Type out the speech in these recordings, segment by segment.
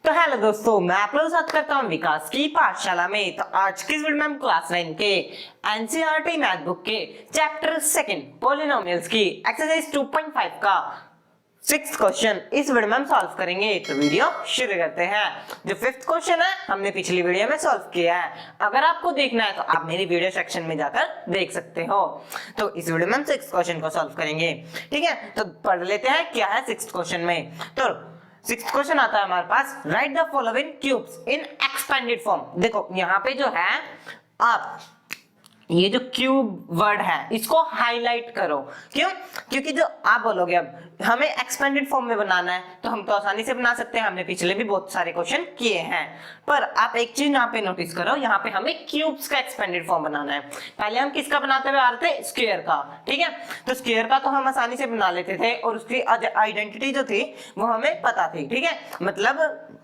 तो हेलो दोस्तों, मैं आप लोगों के साथ करता हूँ विकास की पाठशाला में। तो आज की इस वीडियो में हम क्लास 9 के एनसीईआरटी मैथ बुक के चैप्टर 2 पॉलिनोमियल्स की एक्सरसाइज 2.5 का 6th क्वेश्चन इस वीडियो में हम सॉल्व करेंगे। तो वीडियो शुरू करते हैं। जो 5th क्वेश्चन है हमने पिछली वीडियो में सॉल्व किया है। अगर आपको देखना है तो आप मेरी वीडियो सेक्शन में जाकर देख सकते हो। तो इस वीडियो में हम 6th क्वेश्चन को सॉल्व करेंगे। ठीक है, तो पढ़ लेते हैं क्या है 6th क्वेश्चन में। तो 6th क्वेश्चन आता है हमारे पास, write the following cubes in expanded form. देखो यहाँ पे जो है आप ये जो क्यूब वर्ड है इसको हाईलाइट करो। क्यों? क्योंकि जो आप बोलोगे अब हमें एक्सपेंडेड फॉर्म में बनाना है तो हम तो आसानी से बना सकते हैं, हमने पिछले भी बहुत सारे क्वेश्चन किए हैं। पर आप एक चीज यहाँ पे नोटिस करो, यहाँ पे हमें क्यूब्स का एक्सपेंडेड फॉर्म बनाना है। पहले हम किसका बनाते हुए आ रहे थे? स्क्वायर का। ठीक है, तो स्क्वायर का तो हम आसानी से बना लेते थे और उसकी आइडेंटिटी जो थी वो हमें पता थी। ठीक है, मतलब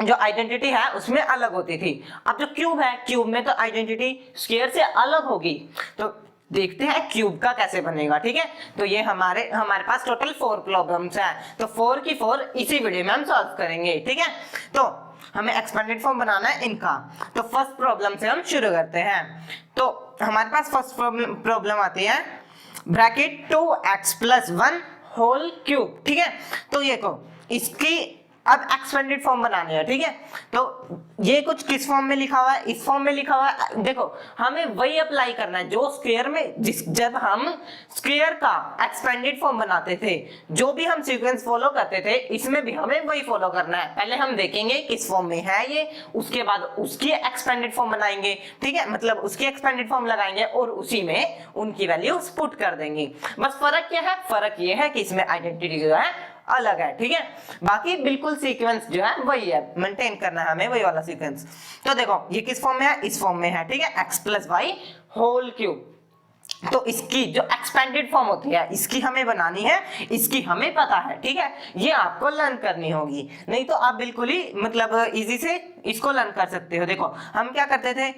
जो आइडेंटिटी है उसमें अलग होती थी। अब जो क्यूब है, क्यूब में तो आइडेंटिटी स्क्वायर से अलग होगी। तो देखते हैं क्यूब का कैसे बनेगा। ठीक है, तो ये हमारे पास टोटल 4 प्रॉब्लम्स है। तो 4 की 4 इसी वीडियो में हम सॉल्व करेंगे। ठीक है, तो हमें एक्सपेंडेड फॉर्म बनाना है इनका। तो फर्स्ट प्रॉब्लम से हम शुरू करते हैं। तो हमारे पास फर्स्ट प्रॉब्लम आती है ब्रैकेट 2x + 1 होल क्यूब। ठीक है, तो ये को इसकी अब एक्सपेंडेड फॉर्म बनानी है। ठीक है, तो ये कुछ किस फॉर्म में लिखा हुआ है? इस फॉर्म में लिखा हुआ है। देखो हमें वही अप्लाई करना है जो स्क्वायर में जब हम स्क्वायर का एक्सपेंडेड फॉर्म बनाते थे, जो भी हम सीक्वेंस फॉलो करते थे, इसमें भी हमें वही फॉलो करना है। पहले हम देखेंगे किस फॉर्म में है ये, उसके बाद उसकी एक्सपेंडेड फॉर्म बनाएंगे। ठीक है, मतलब उसकी एक्सपेंडेड फॉर्म लगाएंगे और उसी में उनकी वैल्यूज पुट कर देंगे। बस फर्क क्या है? फर्क ये है कि इसमें आइडेंटिटी जो है अलग है। ठीक है, बाकी बिल्कुल सीक्वेंस जो है वही है, मेंटेन करना है हमें वही वाला सीक्वेंस। तो देखो ये किस फॉर्म में है? इस फॉर्म में है। ठीक है, x + y होल क्यूब। तो इसकी जो एक्सपेंडेड फॉर्म होती है इसकी हमें बनानी है, इसकी हमें पता है। ठीक है, ये आपको लर्न करनी होगी, नहीं तो आप बिल्कुल ही मतलब इजी से इसको लर्न कर सकते हो। देखो हम क्या करते थे,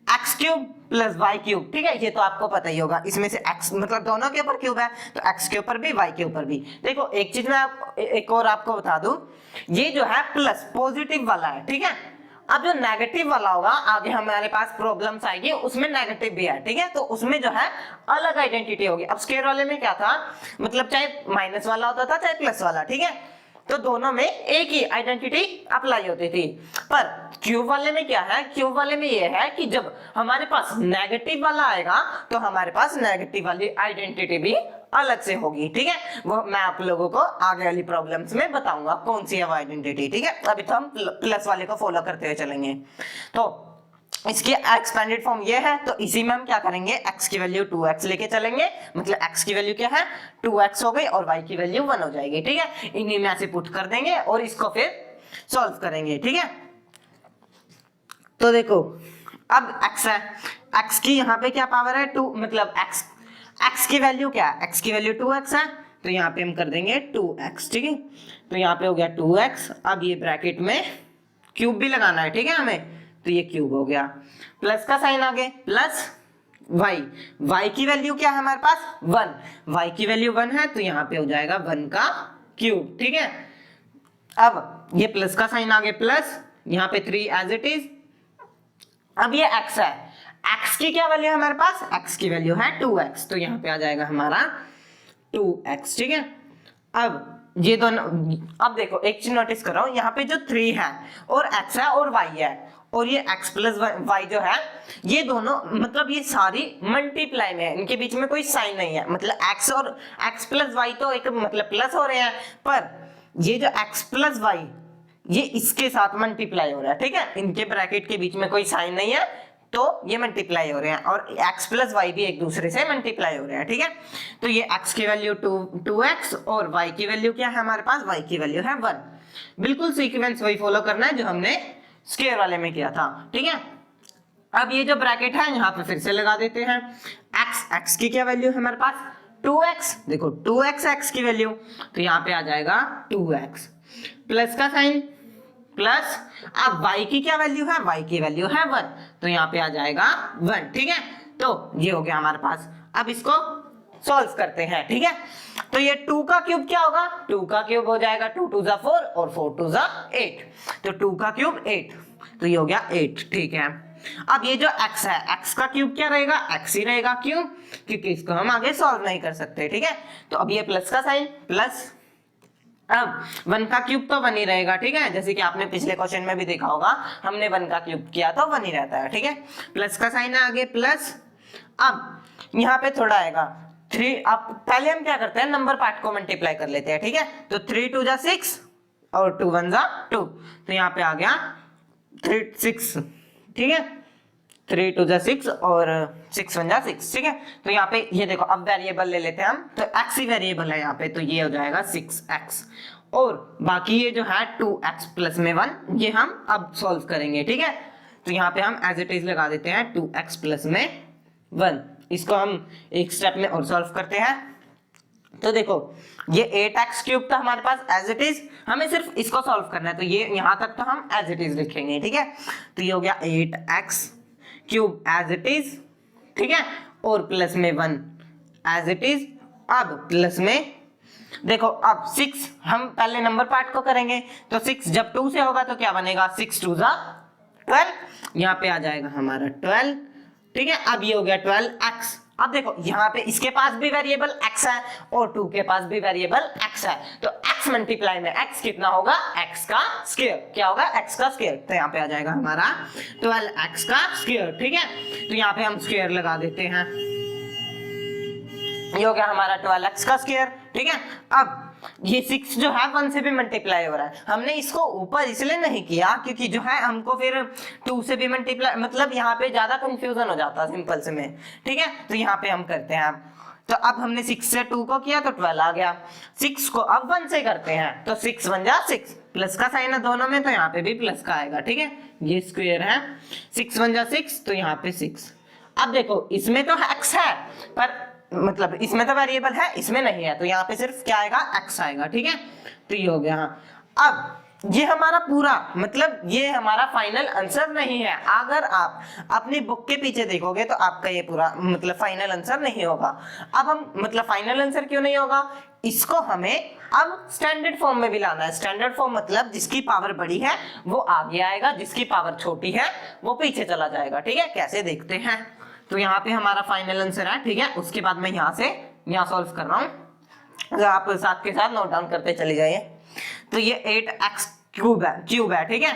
x³ + y³। ठीक है, ये तो आपको पता ही होगा। इसमें से x मतलब दोनों के ऊपर क्यूब है तो x के ऊपर भी y के ऊपर भी। देखो एक चीज मैं एक और आपको बता दूं, ये जो है प्लस पॉजिटिव वाला है। ठीक है, अब जो नेगेटिव वाला होगा आगे हमारे पास प्रॉब्लम्स आएगी, उसमें नेगेटिव भी है। ठीक है, तो उसमें जो है अलग आइडेंटिटी होगी। अब स्क्वायर वाले में क्या था, मतलब चाहे माइनस वाला होता था चाहे प्लस वाला। ठीक है, तो दोनों में एक ही आइडेंटिटी अप्लाई होती थी। पर क्यूब वाले में क्या है? क्यूब वाले में ये है कि जब हमारे पास नेगेटिव वाला आएगा तो हमारे पास नेगेटिव वाली आइडेंटिटी भी अलग से होगी। ठीक है, वो मैं आप लोगों को आगे वाली प्रॉब्लम्स में बताऊंगा कौन सी है वो आइडेंटिटी। ठीक है, अभी तो हम प्लस वाले को फॉलो करते हुए चलेंगे। तो इसकी एक्सपेंडेड फॉर्म ये है, तो इसी में हम क्या करेंगे, x की वैल्यू 2x लेके चलेंगे। मतलब x की वैल्यू क्या है? 2x हो गई और y की वैल्यू 1 हो जाएगी। ठीक है, इन्हीं में ऐसे पुट कर देंगे और इसको फिर सॉल्व करेंगे। ठीक है, तो देखो अब x है, x की यहाँ पे क्या पावर है? 2, मतलब x की वैल्यू क्या है? x की वैल्यू 2x है, तो यहाँ पे हम कर देंगे 2x। ठीक है, तो यहाँ पे हो गया 2x। अब ये ब्रैकेट में क्यूब भी लगाना है। ठीक है हमें, तो ये क्यूब हो गया, प्लस का साइन आगे, प्लस y की वैल्यू क्या है हमारे पास? 1। y की वैल्यू 1 है तो यहाँ पे हो जाएगा 1 का क्यूब। ठीक है, अब ये प्लस का साइन आगे, प्लस यहाँ पे 3 एज इट इज। अब ये x है, x की क्या वैल्यू है हमारे पास? x की वैल्यू है 2x, तो यहाँ पे आ जाएगा हमारा 2x। ठीक है, अब ये दोनों, अब देखो एक चीज नोटिस करो, यहाँ पे जो 3 है और x है और y है, और ये x + y जो है, ये दोनों मतलब ये सारी मल्टीप्लाई में है, इनके बीच में कोई साइन नहीं है। मतलब x और x + y तो एक मतलब प्लस हो रहे हैं, पर ये जो x + y ये इसके साथ मल्टीप्लाई हो रहा है। ठीक है, इनके ब्रैकेट के बीच में कोई साइन नहीं है तो ये मल्टीप्लाई हो रहे हैं, और x + y भी एक दूसरे से मल्टीप्लाई हो रहे हैं। ठीक है, तो ये x की वैल्यू 2x और y की वैल्यू क्या है हमारे पास? y की वैल्यू है 1। बिल्कुल सीक्वेंस वही फॉलो करना है जो हमने स्क्वायर वाले में किया था। ठीक है, अब ये जो ब्रैकेट है यहाँ पे फिर से लगा देते हैं। x की क्या वैल्यू है हमारे पास? 2x। देखो 2x x की वैल्यू, तो यहाँ पे आ जाएगा 2x, प्लस का साइन, प्लस अब y की क्या वैल्यू है? y की वैल्यू है 1, तो यहाँ पे आ जाएगा 1। ठीक है, तो ये हो गया हमारे पास। अब इसको सॉल्व करते हैं, ठीक है। तो ये 2 का क्यूब क्या होगा, 2 का क्यूब हो जाएगा 2 2 जा 4 और 4 2 जा 8, तो 2 का क्यूब 8, तो ये हो गया 8, ठीक है। अब ये जो x है, x का क्यूब क्या रहेगा, x ही रहेगा, क्यों, क्योंकि इसको हम आगे सॉल्व नहीं कर सकते, ठीक है। तो अब ये प्लस का साइन प्लस, अब 1 का क्यूब तो 1 ही रहेगा, ठीक है, जैसे कि आपने पिछले क्वेश्चन में भी देखा होगा, हमने 1 का क्यूब किया तो 1 ही रहता है, ठीक है। प्लस का साइन है आगे प्लस, अब यहाँ पे थोड़ा आएगा 3, अब पहले हम क्या करते हैं, नंबर पार्ट को मल्टीप्लाई कर लेते हैं, ठीक है। तो 3 2 जा 6 और 2 1 जा 2, तो यहाँ पे आ गया 3 6, ठीक है, 3 2 जा 6 और 6 1 जा 6, ठीक है। तो यहाँ पे ये देखो, अब वेरिएबल ले लेते हैं हम, तो x ही वेरिएबल है यहाँ पे, तो ये हो जाएगा 6x, और बाकी ये जो है 2x प्लस में 1, ये हम अब सॉल्व करेंगे, ठीक है। तो यहाँ पे हम एज इट इज लगा देते हैं 2x प्लस में 1, इसको हम एक स्टेप में और सॉल्व करते हैं। तो देखो ये 8x क्यूब था हमारे पास एज इट इज, हमें सिर्फ इसको सॉल्व करना है, तो ये यहाँ तक तो हम एज इट इज लिखेंगे, ठीक है। तो ये हो गया 8x cube as it is, ठीक है, और प्लस में 1 एज इट इज। अब प्लस में देखो, अब 6 हम पहले नंबर पार्ट को करेंगे, तो 6 जब 2 से होगा तो क्या बनेगा, 6 2 जा 12, यहाँ पे आ जाएगा हमारा 12, ठीक है। अब ये हो गया 12x। अब देखो यहाँ पे इसके पास भी वेरिएबल x है और 2 के पास भी वेरिएबल x है, तो x मल्टीप्लाई में x कितना होगा, x का स्क्वायर, क्या होगा, x का स्क्वायर, तो यहाँ पे आ जाएगा हमारा 12x का स्क्वायर, ठीक है। तो यहाँ पे हम स्क्वायर लगा देते हैं, ये हो गया हमारा 12x का स्क्वायर, ठीक है। अब ये 6 जो है 1 से भी मल्टीप्लाई हो रहा है, हमने इसको ऊपर इसलिए नहीं किया क्योंकि जो है हमको फिर 2 से भी मल्टीप्लाई, मतलब यहाँ पे ज्यादा कंफ्यूजन हो जाता है सिंपल से में, ठीक है। तो यहाँ पे हम करते हैं, तो अब हमने 6 से 2 को किया तो 12 आ गया, 6 को अब 1 से करते हैं, तो 6 1 जा 6, प्लस का साइन है दोनों में, तो यहाँ पे भी प्लस का आएगा, ठीक है, ये स्क्वायर है, 6 1 जा 6, तो यहाँ पे 6। अब देखो इसमें तो x है, पर मतलब इसमें तो वेरिएबल है, इसमें नहीं है, तो यहाँ पे सिर्फ क्या आएगा, x आएगा, ठीक है। तो ये हो गया। अब ये हमारा पूरा, मतलब ये हमारा फाइनल आंसर नहीं है, अगर आप अपनी बुक के पीछे देखोगे तो आपका ये पूरा मतलब फाइनल आंसर नहीं होगा। अब हम मतलब फाइनल आंसर क्यों नहीं होगा, इसको हमें अब स्टैंडर्ड फॉर्म में भी लाना है। स्टैंडर्ड फॉर्म मतलब जिसकी पावर बड़ी है वो आगे आएगा, जिसकी पावर छोटी है वो पीछे चला जाएगा, ठीक है। कैसे देखते हैं, तो यहाँ पे हमारा फाइनल आंसर है, ठीक है। उसके बाद मैं यहाँ से यहाँ सॉल्व कर रहा हूँ, अगर आप साथ के साथ नोट डाउन करते चले जाइए। तो ये 8x क्यूब है, ठीक है।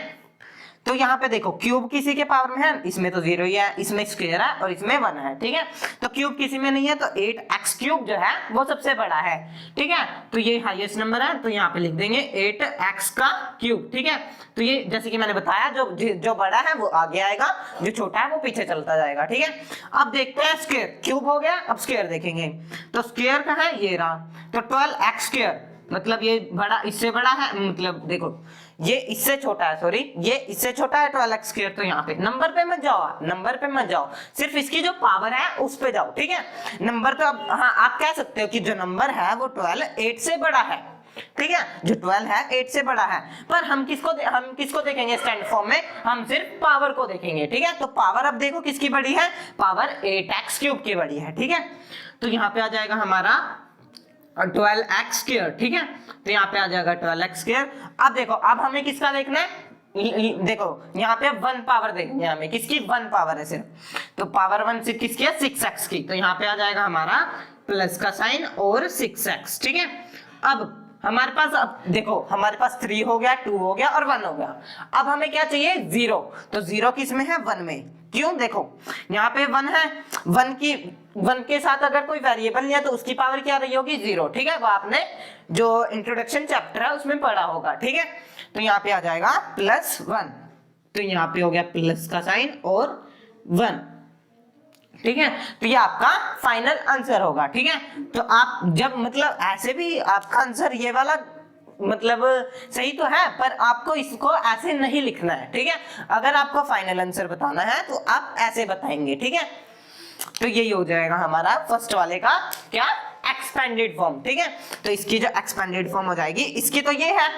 तो यहाँ पे देखो क्यूब किसी के पावर में है, इसमें तो 0 ही है, इसमें स्क्वायर है और इसमें 1 है, ठीक है। तो क्यूब किसी में नहीं है, तो 8x क्यूब जो है वो सबसे बड़ा है, ठीक है। तो ये हाईएस्ट नंबर है, तो यहाँ पे लिख देंगे 8x का क्यूब, ठीक है। तो ये जैसे कि मैंने बताया, जो बड़ा है वो आगे आएगा, जो छोटा है वो पीछे चलता जाएगा, ठीक है। अब देखते हैं स्क्वायर, क्यूब हो गया, अब स्क्वायर देखेंगे, तो स्क्वायर का है ये रहा, तो 12x स्क्वायर, मतलब ये बड़ा इससे बड़ा है, मतलब देखो ये इससे छोटा है, सॉरी ये इससे छोटा है 12x स्क्वायर। तो यहाँ पे नंबर पे मत जाओ, सिर्फ इसकी जो पावर है उस पे जाओ, ठीक है। नंबर तो अब हाँ आप कह सकते हो कि जो नंबर है वो 12 8 से बड़ा है, ठीक है, जो 12 है 8 से बड़ा है, पर हम किसको देखेंगे स्टैंडर्ड फॉर्म में, हम सिर्फ पावर को देखेंगे, ठीक है। तो पावर अब देखो किसकी बड़ी है, पावर 8x क्यूब की बड़ी है, ठीक है। तो यहाँ पे आ जाएगा हमारा 12x स्क्वायर, ठीक है। तो यहाँ पे आ जाएगा 12x स्क्वायर। अब देखो अब हमें किसका देखना है, देखो यहाँ पे 1 पावर देखनी है हमें, किसकी 1 पावर है सिर्फ, तो पावर 1 से किसकी है, 6x की। तो यहाँ पे आ जाएगा हमारा प्लस का साइन और 6x, ठीक है। अब हमारे पास, अब देखो हमारे पास 3 हो गया, 2 हो गया और 1 हो गया। अब हमें क्या चाहिए, 0, तो 0 किस में है, 1 में, क्यों, देखो यहाँ पे 1 है, 1 के साथ अगर कोई वेरिएबल नहीं है तो उसकी पावर क्या रही होगी, 0, ठीक है। वो आपने जो इंट्रोडक्शन चैप्टर है उसमें पढ़ा होगा, ठीक है। तो यहाँ पे आ जाएगा +1, तो यहाँ पे हो गया प्लस का साइन और 1, ठीक है। तो ये आपका फाइनल आंसर होगा, ठीक है। तो आप जब मतलब ऐसे भी आपका आंसर ये वाला मतलब सही तो है, पर आपको इसको ऐसे नहीं लिखना है, ठीक है। अगर आपको फाइनल आंसर बताना है तो आप ऐसे बताएंगे, ठीक है। तो यही हो जाएगा हमारा फर्स्ट वाले का क्या, x एक्सपेंडेड फॉर्म, ठीक है। तो इसकी जो एक्सपेंडेड फॉर्म हो जाएगी, इसकी तो ये है,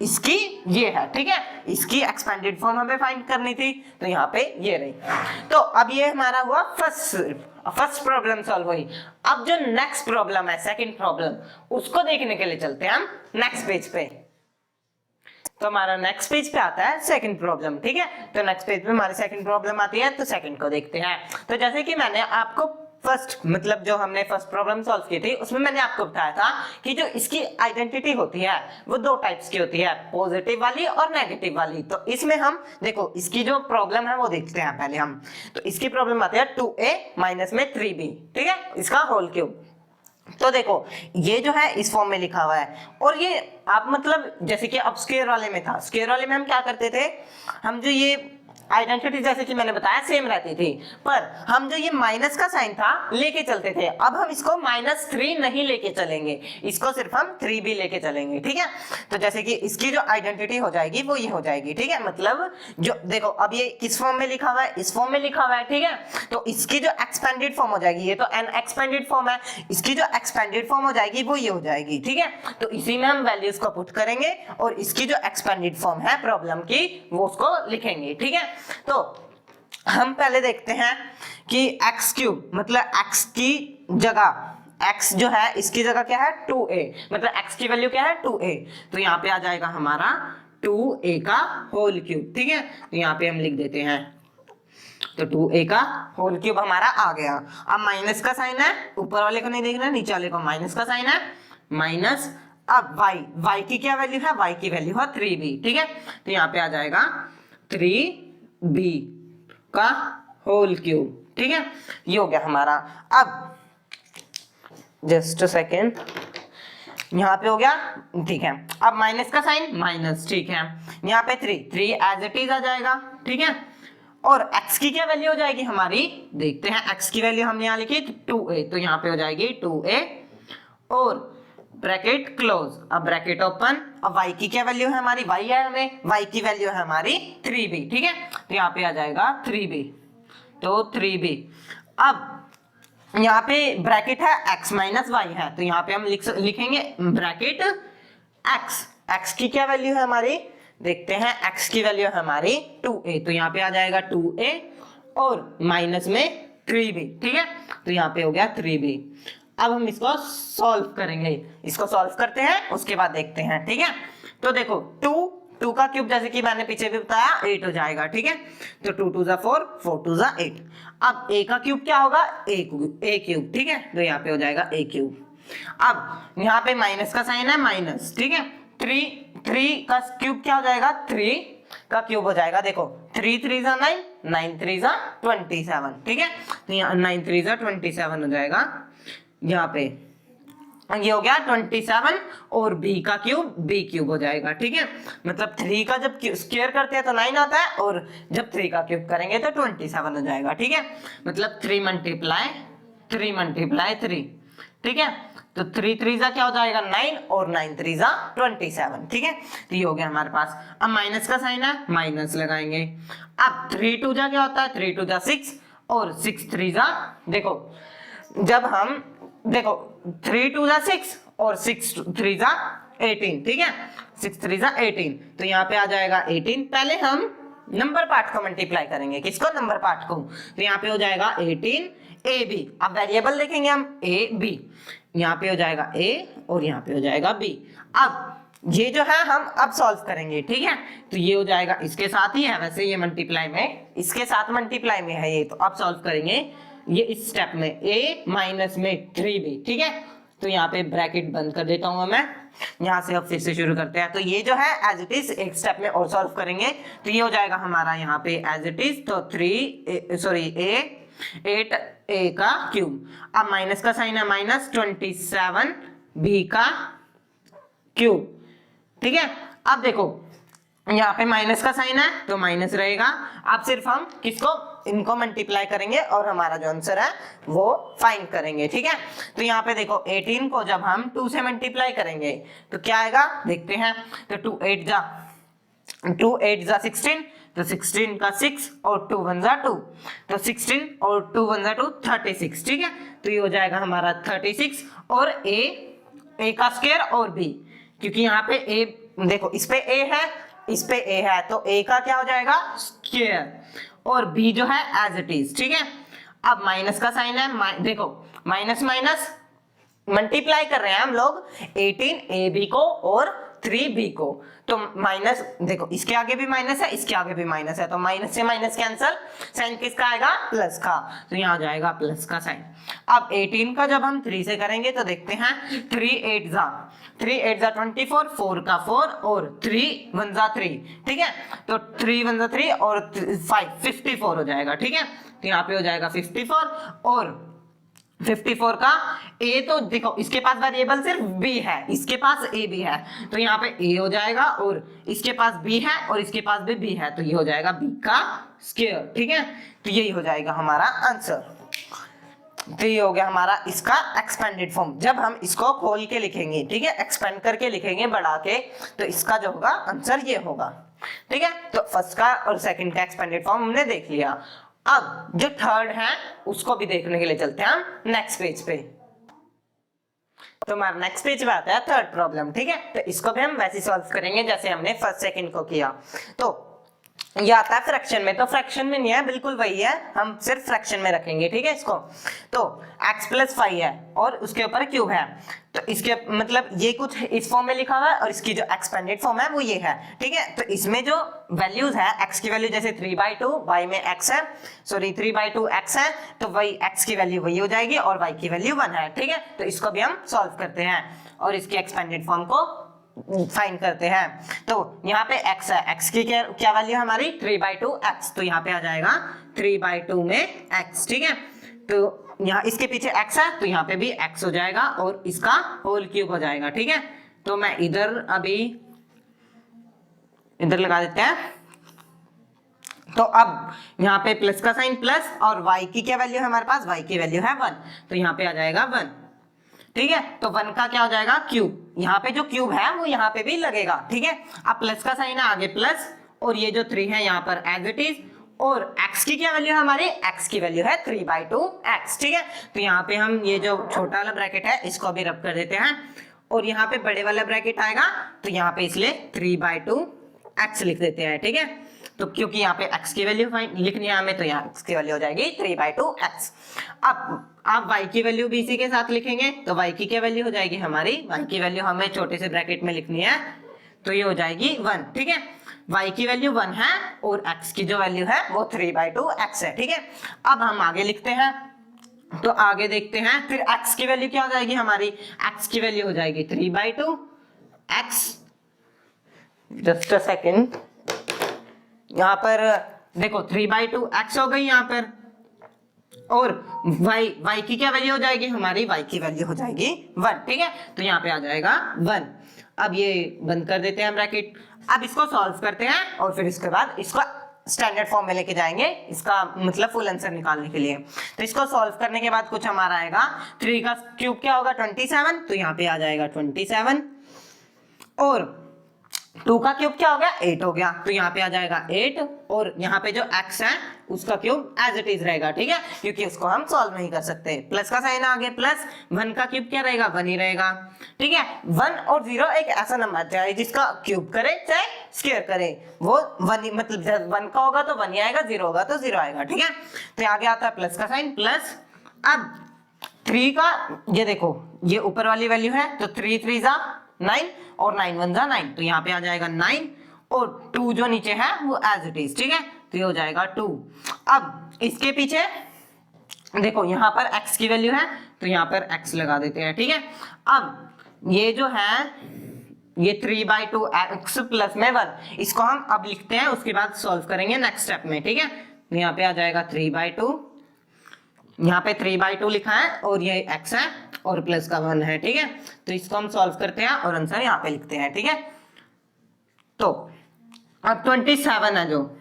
इसकी ये है, ठीक है। इसकी एक्सपेंडेड फॉर्म हमें फाइंड करनी थी, तो यहाँ पे ये रही। तो अब ये हमारा हुआ फर्स्ट प्रॉब्लम सॉल्व हुई। अब जो नेक्स्ट प्रॉब्लम है, सेकंड प्रॉब्लम, उसको देखने के लिए चलते हैं हम नेक्स्ट पेज पे। तो हमारा नेक्स्ट पेज पे आता है सेकंड प्रॉब्लम, ठीक है। तो नेक्स्ट पेज पे हमारी सेकंड प्रॉब्लम आती है, तो सेकंड को देखते हैं। तो जैसे कि मैंने आपको फर्स्ट मतलब जो हमने फर्स्ट प्रॉब्लम सॉल्व की थी, उसमें मैंने आपको बताया था कि जो इसकी आइडेंटिटी होती है वो दो टाइप्स की होती है, पॉजिटिव वाली और नेगेटिव वाली। तो इसमें हम देखो इसकी जो प्रॉब्लम है वो देखते हैं पहले हम। तो इसकी प्रॉब्लम आती है 2a माइनस में 3b, ठीक है, इसका होल क्यूब। तो देखो ये जो है इस फॉर्म में लिखा हुआ है, और ये आप मतलब जैसे कि अब स्क्वायर वाले में था, स्क्वायर वाले में हम क्या करते थे, हम जो ये आइडेंटिटी जैसे कि मैंने बताया सेम रहती थी, पर हम जो ये माइनस का साइन था लेके चलते थे। अब हम इसको -3 नहीं लेके चलेंगे, इसको सिर्फ हम 3b लेके चलेंगे, ठीक है। तो जैसे कि इसकी जो आइडेंटिटी हो जाएगी वो ये हो जाएगी, ठीक है। मतलब जो देखो अब ये किस फॉर्म में लिखा हुआ है, इस फॉर्म में लिखा हुआ है, ठीक है। तो इसकी जो एक्सपेंडेड फॉर्म हो जाएगी, ये तो एन एक्सपेंडेड फॉर्म है, इसकी जो एक्सपेंडेड फॉर्म हो जाएगी वो ये हो जाएगी, ठीक है। तो इसी में हम वैल्यूज को पुट करेंगे और इसकी जो एक्सपेंडेड फॉर्म है प्रॉब्लम की वो उसको लिखेंगे, ठीक है। तो हम पहले देखते हैं कि x क्यूब मतलब x की जगह, x जो है इसकी जगह क्या है 2a, मतलब x की वैल्यू क्या है 2a। तो यहाँ पे आ जाएगा हमारा 2a का होल क्यूब, ठीक है। तो यहाँ पे हम लिख देते हैं, तो 2a का होल क्यूब हमारा आ गया। अब माइनस का साइन है, ऊपर वाले को नहीं देखना, नीचे वाले को माइनस का साइन है, माइनस। अब y की क्या वैल्यू है, y की वैल्यू है 3b, ठीक है। तो यहाँ पे आ जाएगा 3b का होल क्यूब, ठीक है। ये हो गया हमारा। अब जस्ट अ सेकेंड, यहाँ पे हो गया, ठीक है। अब माइनस का साइन माइनस, ठीक है। यहाँ पे 3 एज इट इज आ जाएगा, ठीक है। और x की क्या वैल्यू हो जाएगी हमारी, देखते हैं। x की वैल्यू हमने यहाँ लिखी 2a, तो यहाँ पे हो जाएगी 2a और ब्रैकेट क्लोज, अब ब्रैकेट ओपन। अब y की क्या वैल्यू है हमारी, y है हमें, y की वैल्यू है हमारी 3b, ठीक है। तो यहाँ पे आ जाएगा 3b, तो 3b। अब यहाँ पे ब्रैकेट है x माइनस y है, तो यहाँ पे हम लिखेंगे ब्रैकेट x की क्या वैल्यू है हमारी, देखते हैं। x की वैल्यू है हमारी 2a, तो यहाँ पे आ जाएगा 2a और माइनस में 3b, ठीक है। तो यहाँ पे हो गया 3b। अब हम इसको सॉल्व करेंगे, इसको सॉल्व करते हैं उसके बाद देखते हैं, ठीक है। तो देखो 2 का क्यूब जैसे कि मैंने पीछे भी बताया 8 हो जाएगा, ठीक है। तो 2 2 जा 4, 4 2 जा 8। अब a का क्यूब क्या होगा, a क्यूब, ठीक है। तो यहाँ पे हो जाएगा a क्यूब। अब यहाँ पे माइनस का साइन है, माइनस, ठीक है। 3 का क्यूब क्या हो जाएगा, 3 का क्यूब हो जाएगा, देखो 3 3 जा 9, 9 3 जा 27, ठीक है। तो यहाँ 9 3 जा 27 हो जाएगा, यहाँ पे ये हो गया 27 और b का क्यूब b क्यूब हो जाएगा, ठीक है। मतलब 3 का जब स्क्वायर करते हैं तो 9 आता है, और जब 3 का क्यूब करेंगे तो 27 हो जाएगा, ठीक है। मतलब 3 मल्टीप्लाई 3, ठीक है। तो 3 3 जा क्या हो जाएगा 9 और 9 3 जा 27, ठीक है। तो ये हो गया हमारे पास। अब माइनस का साइन है, माइनस लगाएंगे। अब 3 2 जा क्या होता है, 3 2 जा 6 और 6 3 जा, देखो जब हम देखो 3 2 जा 6 और 6 3 जा 18, ठीक है। 6 3 जा 18, तो यहाँ पे आ जाएगा 18। पहले हम नंबर पार्ट को मल्टीप्लाई करेंगे, किसको, नंबर पार्ट को। तो यहाँ पे हो जाएगा 18 ab। अब वेरिएबल देखेंगे हम ab, यहाँ पे हो जाएगा a और यहाँ पे हो जाएगा b। अब ये जो है हम अब सॉल्व करेंगे, ठीक है। तो ये हो जाएगा इसके साथ ही है, वैसे ये मल्टीप्लाई में इसके साथ मल्टीप्लाई में है ये, तो अब सॉल्व करेंगे ये इस स्टेप में a माइनस में 3b, ठीक है। तो यहाँ पे ब्रैकेट बंद कर देता हूँ मैं, यहाँ से अब फिर से शुरू करते हैं। तो ये जो है एज इट इज एक स्टेप में और सॉल्व करेंगे, तो ये हो जाएगा हमारा यहाँ पे एज इट इज, तो 8a का क्यूब। अब माइनस का साइन है, माइनस 27 b का क्यूब, ठीक है। अब देखो यहाँ पे माइनस का साइन है तो माइनस रहेगा। अब सिर्फ हम किसको, इनको मल्टीप्लाई करेंगे और हमारा जो आंसर है वो फाइंड करेंगे, ठीक है। तो यहाँ पे देखो 18 को जब हम 2 से मल्टीप्लाई करेंगे तो क्या आएगा, देखते हैं। तो 2 8 जा 16, तो 16 का 6 और 2 1 जा 2, तो 16 और 2 1 जा 2 36, ठीक है। तो ये हो जाएगा हमारा 36 और a का स्क्वायर और b, क्योंकि यहाँ पे a देखो इस पे a है इस पे a है, तो a का क्या हो जाएगा स्क्वायर और b जो है एज इट इज, ठीक है। अब माइनस का साइन है, देखो माइनस माइनस मल्टीप्लाई कर रहे हैं हम लोग 18ab को और 3b को, तो माइनस देखो इसके आगे भी माइनस है इसके आगे भी माइनस है, तो माइनस से माइनस कैंसल, साइन किसका आएगा प्लस का, तो यहाँ हो जाएगा प्लस का साइन। अब 18 का जब हम 3 से करेंगे तो देखते हैं 3 8 जा 24, 4 का 4 और 3 1 जा 3, ठीक है। तो 3 1 जा 3 और 5 54 हो जाएगा, ठीक है। तो यहाँ पे हो जाएगा 54 और 54 का a, तो देखो इसके पास वेरिएबल सिर्फ b है, इसके पास a भी है, तो यहाँ पे a हो जाएगा और इसके पास b है और इसके पास भी b है, तो ये हो जाएगा b का स्क्वायर, ठीक है। तो यही हो जाएगा हमारा आंसर। तो ये हो गया हमारा इसका एक्सपेंडेड फॉर्म। जब हम इसको खोल के लिखेंगे, ठीक है, एक्सपेंड करके लिखेंगे बढ़ा के, तो इसका जो होगा आंसर ये होगा, ठीक है। तो फर्स्ट का और सेकंड का एक्सपेंडेड फॉर्म हमने देख लिया। अब जो थर्ड है उसको भी देखने के लिए चलते हैं हम नेक्स्ट पेज पे। तो हमारा नेक्स्ट पेज पे आता है थर्ड प्रॉब्लम, ठीक है। तो इसको भी हम वैसे सॉल्व करेंगे जैसे हमने फर्स्ट सेकंड को किया। तो ये आता है फ्रैक्शन में, तो फ्रैक्शन में नहीं है, बिल्कुल वही है, हम सिर्फ फ्रैक्शन में रखेंगे, ठीक है इसको। तो x + 5 है और उसके ऊपर क्यूब है, तो इसके मतलब ये कुछ इस फॉर्म में लिखा हुआ है और इसकी जो एक्सपेंडेड फॉर्म है वो ये है, ठीक है। तो इसमें जो वैल्यूज है, x की वैल्यू जैसे 3/2, y में x है, सॉरी 3/2 x है, तो वही x की वैल्यू वही हो जाएगी और y की वैल्यू 1 है, ठीक है। तो इसको भी हम सॉल्व करते हैं और इसकी एक्सपेंडेड फॉर्म को फाइंड करते हैं। तो यहाँ पे x है, x की क्या वैल्यू है हमारी 3/2 x, तो यहाँ पे आ जाएगा 3/2 में x, ठीक है। तो यहाँ इसके पीछे x है तो यहाँ पे भी x हो जाएगा और इसका होल क्यूब हो जाएगा, ठीक है। तो मैं इधर अभी इधर लगा देते हैं। तो अब यहाँ पे प्लस का साइन प्लस और y की क्या वैल्यू है हमारे पास, y की वैल्यू है 1, तो यहाँ पे आ जाएगा 1, ठीक है। तो 1 का क्या हो जाएगा क्यूब, यहाँ पे जो क्यूब है वो यहाँ पे भी लगेगा, ठीक है। अब प्लस का साइन है आगे प्लस और ये जो 3 है यहाँ पर एज इट इज, और x की क्या वैल्यू है हमारी, x की वैल्यू है 3/2 x, ठीक है। तो यहाँ पे हम ये जो छोटा वाला ब्रैकेट है इसको भी रब कर देते हैं और यहाँ पे बड़े वाला ब्रैकेट आएगा, तो यहाँ पे इसलिए 3/2 x लिख देते हैं, ठीक है। तो क्योंकि यहाँ पे x की वैल्यू लिखनी है हमें, तो यहाँ x की वैल्यू हो जाएगी 3/2 x। अब आप y की वैल्यू भी इसी के साथ लिखेंगे, तो y की क्या वैल्यू हो जाएगी हमारी, y की वैल्यू हमें छोटे से ब्रैकेट में लिखनी है, तो ये हो जाएगी 1, ठीक है। y की वैल्यू 1 है और x की जो वैल्यू है वो 3/2 x है, ठीक है। अब हम आगे लिखते हैं, तो आगे देखते हैं फिर x की वैल्यू क्या हो जाएगी हमारी, x की वैल्यू हो जाएगी 3/2 x। जस्ट अ सेकेंड, यहाँ पर देखो 3/2 x हो गई यहाँ पर, और y की क्या वैल्यू हो जाएगी हमारी, y की वैल्यू हो जाएगी 1, ठीक है। तो यहाँ पे आ जाएगा 1। अब ये बंद कर देते हैं ब्रैकेट। अब इसको सॉल्व करते हैं और फिर इसके बाद इसको स्टैंडर्ड फॉर्म में लेके जाएंगे, इसका मतलब फुल आंसर निकालने के लिए। तो इसको सॉल्व करने के बाद कुछ हमारा आएगा, 3 का क्यूब क्या होगा 27, तो यहाँ पे आ जाएगा 27, और 2 का क्यूब क्या हो गया 8 हो गया, तो यहाँ पे आ जाएगा 8, और यहाँ पे जो x है उसका क्यूब एज इट इज रहेगा, ठीक है, क्योंकि उसको हम सॉल्व नहीं कर सकते। प्लस का साइन आगे प्लस, 1 का क्यूब क्या रहेगा 1 ही रहेगा, ठीक है। 1 और 0 एक ऐसा नंबर चाहे जिसका क्यूब करे चाहे स्क्वायर करे, वो 1 मतलब 1 का होगा तो 1 ही आएगा, 0 होगा तो 0 आएगा, ठीक है। तो आगे आता है प्लस का साइन प्लस। अब 3 का ये देखो ये ऊपर वाली वैल्यू है, तो 3 3 जा 9 और 9 1 जा 9, तो यहाँ पे आ जाएगा 9, और 2 जो नीचे है वो एज इट इज, ठीक है। तो ये हो जाएगा 2। अब इसके पीछे देखो यहाँ पर x की वैल्यू है, तो यहाँ पर x लगा देते हैं, ठीक है। अब ये जो है ये 3/2 x प्लस में 1, इसको हम अब लिखते हैं, उसके बाद सॉल्व करेंगे नेक्स्ट स्टेप में, ठीक है। तो यहाँ पे आ जाएगा 3/2, यहाँ पे 3/2 लिखा है और ये x है और प्लस का 1 है, ठीक है। तो इसको हम सॉल्व करते हैं और आंसर यहाँ पे लिखते हैं, ठीक है। तो अब 27 है, जो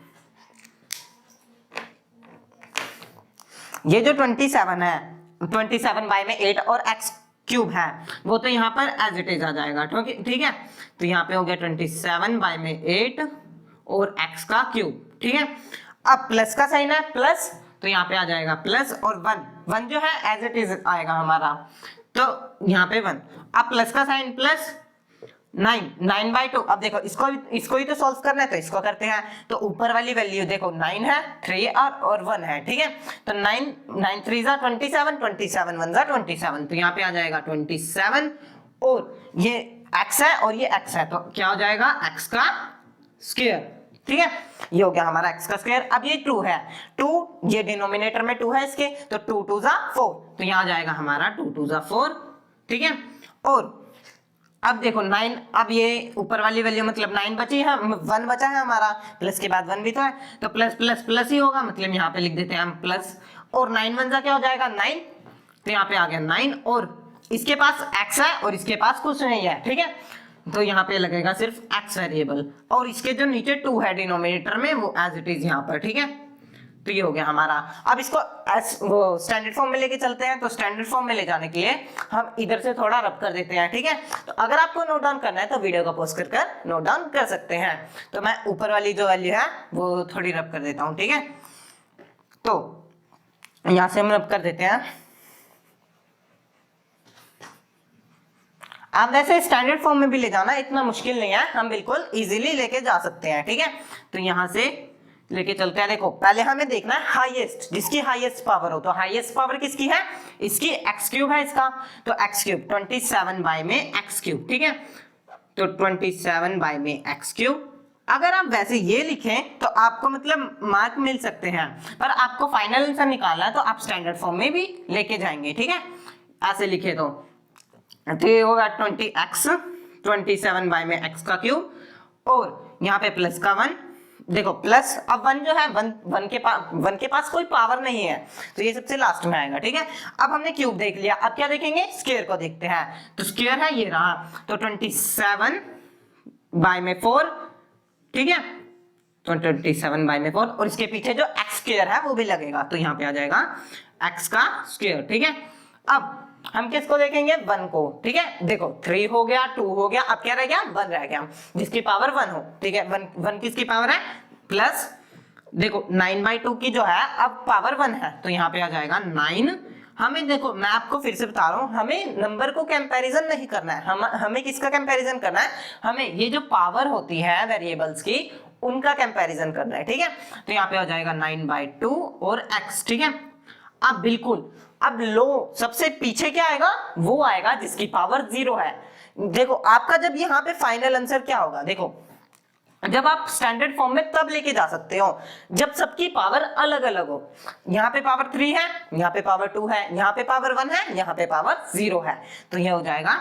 ये जो 27 है, 27 बाय में 8 और x क्यूब है, वो तो यहाँ पर एज इट इज आ जाएगा, ठीक है। तो यहाँ पे हो गया 27 बाय में 8 और x का क्यूब, ठीक है। अब प्लस का साइन है प्लस, तो यहाँ पे आ जाएगा प्लस और वन, वन जो है एज इट इज आएगा हमारा, तो यहाँ पे वन। अब प्लस का साइन प्लस 9, 9/2। अब देखो इसको ही तो सॉल्व करना है, तो इसको करते हैं। तो ऊपर वाली वैल्यू देखो 9 है, 3 और 1 है, ठीक है। तो 9 3 जा 27, 27 1 जा 27, तो यहाँ पे आ जाएगा 27, और ये x है और ये x है, तो क्या हो जाएगा x का स्क्वायर, ठीक है। ये हो गया हमारा x का स्क्वायर। अब ये 2 है, 2 ये डिनोमिनेटर में 2 है इसके, तो 2 2 जा 4, तो यहाँ आ जाएगा हमारा 2 2 जा 4, ठीक है। और अब देखो 9, अब ये ऊपर वाली वैल्यू मतलब 9 बची है, 1 बचा है हमारा, प्लस के बाद 1 भी तो है, तो प्लस प्लस प्लस ही होगा, मतलब यहाँ पे लिख देते हैं हम प्लस, और 9 1 जा क्या हो जाएगा 9, तो यहाँ पे आ गया 9, और इसके पास x है और इसके पास कुछ नहीं है, ठीक है। तो यहाँ पे लगेगा सिर्फ x वेरिएबल, और इसके जो नीचे 2 है डिनोमिनेटर में वो एज इट इज यहाँ पर, ठीक है। तो ये हो गया हमारा। अब इसको वो स्टैंडर्ड फॉर्म में लेके चलते हैं, तो स्टैंडर्ड फॉर्म में ले जाने के लिए हम इधर से थोड़ा रब कर देते हैं, ठीक है। तो अगर आपको नोट डाउन करना है तो वीडियो को पॉज कर नोट डाउन कर सकते हैं। तो मैं ऊपर वाली जो वैल्यू है वो थोड़ी रब कर देता हूँ, ठीक है। तो यहां से हम रब कर देते हैं। आप वैसे स्टैंडर्ड फॉर्म में भी ले जाना इतना मुश्किल नहीं है, हम बिल्कुल इजीली लेके जा सकते हैं, ठीक है। तो यहां से लेके चलते हैं। देखो पहले हमें देखना है हाईएस्ट, जिसकी हाईएस्ट पावर हो, तो हाईएस्ट पावर किसकी है, इसकी x क्यूब है इसका, तो x क्यूब 27 बाय में x क्यूब, ठीक है। तो 27 बाय में x क्यूब। अगर आप वैसे ये लिखें तो आपको मतलब मार्क मिल सकते हैं, पर आपको फाइनल आंसर निकालना है तो आप स्टैंडर्ड फॉर्म में भी लेके जाएंगे, ठीक है। ऐसे लिखे तो ये होगा 20x 27 बाय में x का क्यूब, और यहाँ पे प्लस का 1, देखो प्लस, अब 1 जो है 1 के पास कोई पावर नहीं है, तो ये सबसे लास्ट में आएगा, ठीक है। अब हमने क्यूब देख लिया, अब क्या देखेंगे, स्क्वायर को देखते हैं। तो स्क्वायर है ये रहा, तो 27 बाय में 4, ठीक है। तो 27 बाय में 4, और इसके पीछे जो x स्क्वायर है वो भी लगेगा, तो यहाँ पे आ जाएगा x का स्क्वायर, ठीक है। अब हम किसको देखेंगे, 1 को, ठीक है। देखो 3 हो गया, 2 हो गया, अब क्या रह गया, 1 रह गया, जिसकी पावर 1 हो, ठीक है। 1 किसकी पावर है, प्लस देखो 9/2 की जो है अब पावर 1 है, तो यहाँ पे आ जाएगा 9। हमें देखो मैं आपको फिर से बता रहा हूँ, हमें नंबर को कंपैरिजन नहीं करना है, हमें किसका कंपैरिजन करना है, हमें ये जो पावर होती है वेरिएबल्स की उनका कंपैरिजन करना है, ठीक है। तो यहाँ पे आ जाएगा 9/2 और x, ठीक है। अब बिल्कुल अब लो सबसे पीछे क्या आएगा, वो आएगा जिसकी पावर 0 है। देखो आपका जब यहाँ पे फाइनल आंसर क्या होगा, देखो जब आप स्टैंडर्ड फॉर्म में तब लेके जा सकते हो जब सबकी पावर अलग अलग हो। यहाँ पे पावर 3 है, यहाँ पे पावर 2 है, यहाँ पे पावर 1 है, यहाँ पे पावर 0 है, तो यह हो जाएगा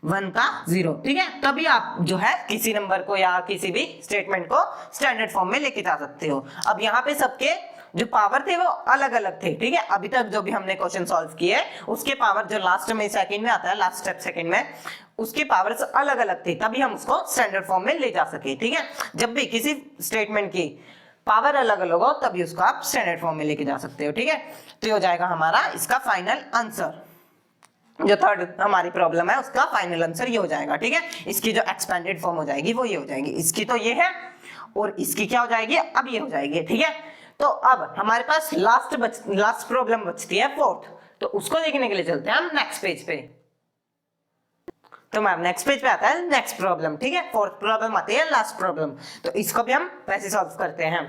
1 का 0, ठीक है। तभी आप जो है किसी नंबर को या किसी भी स्टेटमेंट को स्टैंडर्ड फॉर्म में लेके जा सकते हो। अब यहाँ पे सबके जो पावर थे वो अलग अलग थे, ठीक है। अभी तक जो भी हमने क्वेश्चन सॉल्व किए उसके पावर जो लास्ट में सेकंड में आता है, लास्ट स्टेप सेकंड में, उसके पावर्स अलग अलग थे, तभी हम उसको स्टैंडर्ड फॉर्म में ले जा सके, ठीक है। जब भी किसी स्टेटमेंट की पावर अलग अलग हो तभी उसको आप स्टैंडर्ड फॉर्म में लेके जा सकते हो, ठीक है। तो ये हो जाएगा हमारा इसका फाइनल आंसर, जो थर्ड हमारी प्रॉब्लम है उसका फाइनल आंसर ये हो जाएगा, ठीक है। इसकी जो एक्सपेंडेड फॉर्म हो जाएगी वो ये हो जाएगी, इसकी तो ये है और इसकी क्या हो जाएगी, अब ये हो जाएगी, ठीक है। तो अब हमारे पास लास्ट प्रॉब्लम बचती है फोर्थ, तो उसको देखने के लिए चलते हैं हम नेक्स्ट पेज पे। तो मैम नेक्स्ट पेज पे आता है नेक्स्ट प्रॉब्लम, ठीक है। फोर्थ प्रॉब्लम आती है लास्ट प्रॉब्लम, तो इसको भी हम वैसे सॉल्व करते हैं।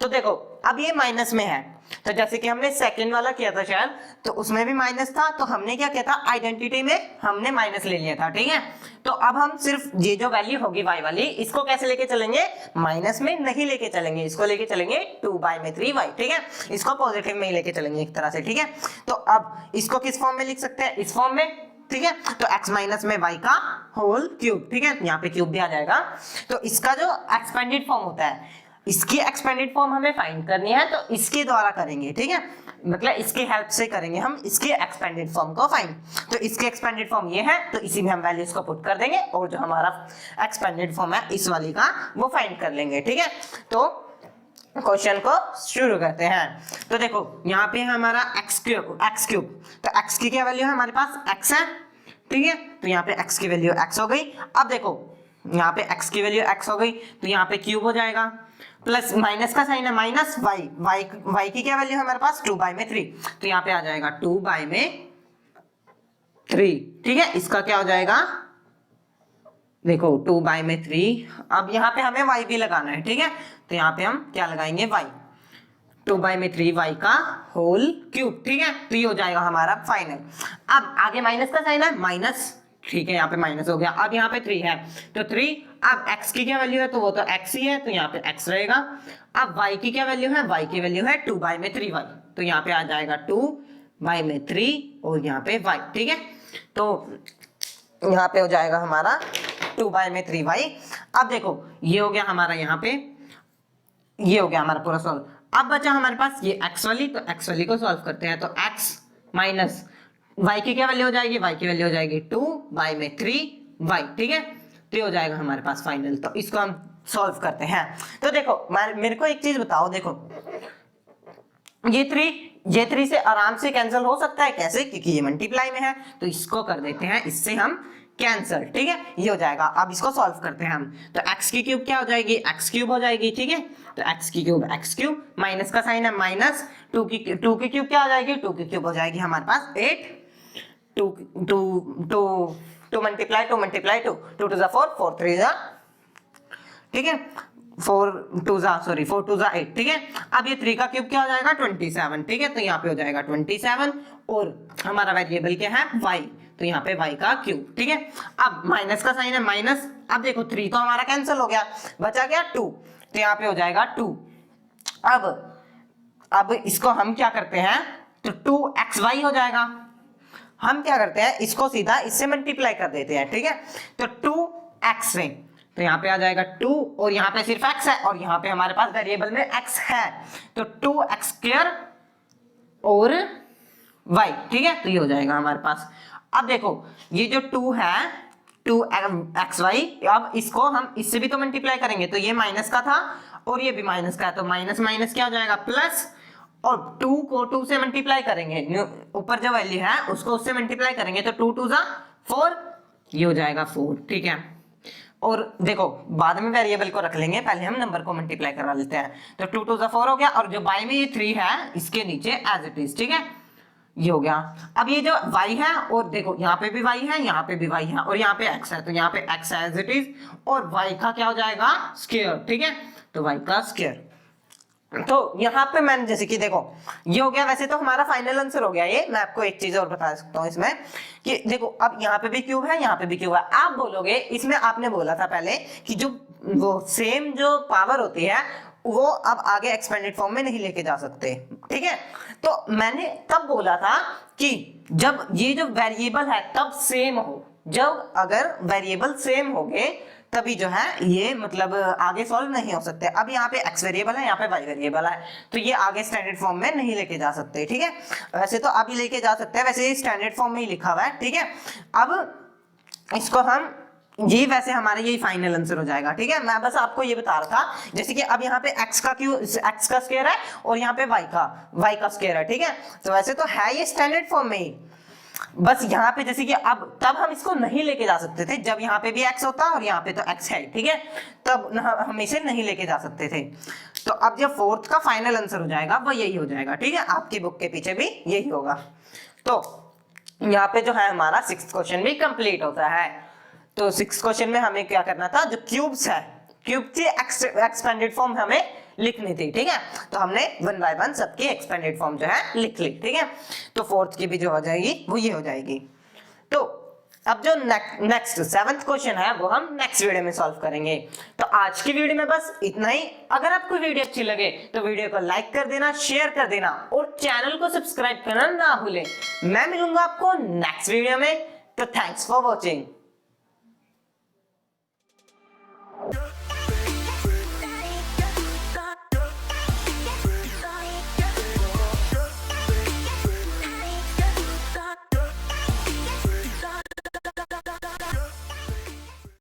तो देखो अब ये माइनस में है, तो जैसे कि हमने सेकंड वाला किया था शायद, तो उसमें भी माइनस था, तो हमने क्या किया था, आइडेंटिटी में हमने माइनस ले लिया था, ठीक है। तो अब हम सिर्फ ये जो वैल्यू होगी y वाली, इसको कैसे लेके चलेंगे, माइनस में नहीं लेके चलेंगे, इसको लेके चलेंगे 2/3y, ठीक है। इसको पॉजिटिव में ही लेके चलेंगे एक तरह से, ठीक है। तो अब इसको किस फॉर्म में लिख सकते हैं, इस फॉर्म में, ठीक है। तो x माइनस में y का होल क्यूब, ठीक है, यहाँ पे क्यूब भी आ जाएगा। तो इसका जो एक्सपेंडेड फॉर्म होता है, इसकी एक्सपेंडेड फॉर्म हमें फाइंड करनी है, तो इसके द्वारा करेंगे, ठीक है, मतलब इसकी हेल्प से करेंगे हम इसके एक्सपेंडेड फॉर्म को फाइंड। तो इसके एक्सपेंडेड फॉर्म ये है, तो इसी में हम वैल्यूज को पुट कर देंगे और जो हमारा एक्सपेंडेड फॉर्म है इस वाली का वो फाइंड कर लेंगे, ठीक है। तो क्वेश्चन को शुरू करते हैं। तो देखो यहाँ पे है हमारा x क्यूब, तो x की क्या वैल्यू है हमारे पास, x है, ठीक है। तो यहाँ पे x की वैल्यू x हो गई। अब देखो यहाँ पे x की वैल्यू x हो गई, तो यहाँ पे क्यूब हो जाएगा, प्लस माइनस का साइन है माइनस वाई, वाई की क्या वैल्यू है हमारे पास 2/3, तो यहाँ पे आ जाएगा 2/3, ठीक है। इसका क्या हो जाएगा, देखो 2/3, अब यहाँ पे हमें y भी लगाना है, ठीक है, तो यहाँ पे हम क्या लगाएंगे y, 2/3 y का होल क्यूब, ठीक है, तो ये हो जाएगा हमारा फाइनल। अब आगे माइनस का साइन है माइनस, ठीक है, यहाँ पे माइनस हो गया। अब यहाँ पे 3 है तो 3, अब x की क्या वैल्यू है, तो वो तो x ही है, तो यहाँ पे x रहेगा। अब y की क्या वैल्यू है, y की वैल्यू है 2/3y, तो यहाँ पे आ जाएगा 2/3 और यहाँ पे y, ठीक है, तो यहाँ पे हो जाएगा हमारा 2/3y। अब देखो ये हो गया हमारा, यहाँ पे ये हो गया हमारा पूरा सॉल्व। अब बचा हमारे पास ये x वाली, तो x वाली को सॉल्व करते हैं, तो x माइनस y की क्या वैल्यू हो जाएगी, y की वैल्यू हो जाएगी 2/3y, ठीक है, तो ये हो जाएगा हमारे पास फाइनल। तो इसको हम सॉल्व करते हैं। तो देखो मेरे को एक चीज बताओ, देखो ये 3 से आराम से कैंसिल हो सकता है, कैसे, क्योंकि ये मल्टीप्लाई में है, तो इसको कर देते हैं, इससे हम कैंसिल, ठीक है, ये हो जाएगा। अब इसको सॉल्व करते हैं हम, तो x की क्यूब क्या हो जाएगी, x क्यूब हो जाएगी, ठीक है, तो x की क्यूब x क्यूब, माइनस का साइन है माइनस, 2 की क्यूब क्या हो जाएगी, 2 की क्यूब हो जाएगी हमारे पास 8, 2 मल्टीप्लाई 2 2 2 4 4 3 ठीक है, 4 2 8, ठीक है। अब ये 3 का क्यूब क्या हो जाएगा 27, ठीक है, तो यहाँ पे हो जाएगा 27 और हमारा वेरिएबल क्या है y, तो यहाँ पे y का क्यूब, ठीक है। अब माइनस का साइन है माइनस, अब देखो 3 तो हमारा कैंसिल हो गया, बचा क्या 2, तो यहाँ पे हो जाएगा 2। अब इसको हम क्या करते हैं, तो 2xy हो जाएगा, हम क्या करते हैं इसको सीधा इससे मल्टीप्लाई कर देते हैं, ठीक है, तो 2x से, तो यहाँ पे आ जाएगा 2 और यहाँ पे सिर्फ x है और यहाँ पे हमारे पास वेरिएबल में x है, तो 2x² और y, ठीक है, तो ये हो जाएगा हमारे पास। अब देखो ये जो 2 है 2xy, अब इसको हम इससे भी तो मल्टीप्लाई करेंगे, तो ये माइनस का था और ये भी माइनस का है, तो माइनस माइनस क्या हो जाएगा प्लस, और 2 को 2 से मल्टीप्लाई करेंगे, ऊपर जो वैल्यू है उसको उससे मल्टीप्लाई करेंगे, तो 2 2 4, ये हो जाएगा 4, ठीक है। और देखो बाद में वेरिएबल को रख लेंगे, पहले हम नंबर को मल्टीप्लाई करा लेते हैं, तो 2 2 4 हो गया, और जो बाई में ये 3 है इसके नीचे एज इट इज, ठीक है, ये हो गया। अब ये जो y है, और देखो यहाँ पे भी y है, यहाँ पे भी y है, और यहाँ पे x है, तो यहाँ पे x एज इट इज, और y का क्या हो जाएगा स्क्वायर, ठीक है, तो y का स्क्वायर। तो यहाँ पे मैंने जैसे कि देखो ये हो गया, वैसे तो हमारा फाइनल आंसर हो गया ये। मैं आपको एक चीज और बता सकता हूँ इसमें कि देखो अब यहाँ पे भी क्यूब है, यहाँ पे भी क्यूब है। आप बोलोगे इसमें आपने बोला था पहले कि जो वो सेम जो पावर होती है वो अब आगे एक्सपेंडेड फॉर्म में नहीं लेके जा सकते, ठीक है। तो मैंने तब बोला था कि जब ये जो वेरिएबल है तब सेम हो, जब अगर वेरिएबल सेम हो गए तभी जो है ये मतलब आगे सॉल्व नहीं हो सकते। अब यहाँ पे x वेरिएबल है, यहाँ पे y वेरिएबल है, तो ये आगे स्टैंडर्ड फॉर्म में नहीं लेके जा सकते, ठीक है। वैसे तो अभी लेके जा सकते हैं, वैसे ये स्टैंडर्ड फॉर्म में ही लिखा हुआ है, ठीक है। अब इसको हम ये वैसे हमारे यही फाइनल आंसर हो जाएगा, ठीक है। मैं बस आपको ये बता रहा था जैसे कि अब यहाँ पे x का स्क्वायर है और यहाँ पे y का स्क्वायर है, ठीक है। तो वैसे तो है ये स्टैंडर्ड फॉर्म में ही, बस यहाँ पे जैसे कि अब तब हम इसको नहीं लेके जा सकते थे जब यहाँ पे भी x होता और यहाँ पे तो x है, ठीक है, तब हम इसे नहीं लेके जा सकते थे। तो अब जब फोर्थ का फाइनल आंसर हो जाएगा वो यही हो जाएगा, ठीक है। आपकी बुक के पीछे भी यही होगा। तो यहाँ पे जो है हमारा 6th क्वेश्चन भी कंप्लीट होता है। तो 6th क्वेश्चन में हमें क्या करना था, जो क्यूब्स है, क्यूब की एक्सपेंडेड फॉर्म हमें लिखनी थी, ठीक है। तो हमने 1 बाय 1 सबकी एक्सपेंडेड फॉर्म जो है लिख ली, ठीक है। तो फोर्थ की भी जो हो जाएगी वो ये हो जाएगी। तो अब जो नेक्स्ट 7th क्वेश्चन है वो हम नेक्स्ट वीडियो में सॉल्व करेंगे। तो आज की वीडियो में बस इतना ही। अगर आपको वीडियो अच्छी लगे तो वीडियो को लाइक कर देना, शेयर कर देना और चैनल को सब्सक्राइब करना ना भूलें। मैं मिलूंगा आपको नेक्स्ट वीडियो में। तो थैंक्स फॉर वॉचिंग।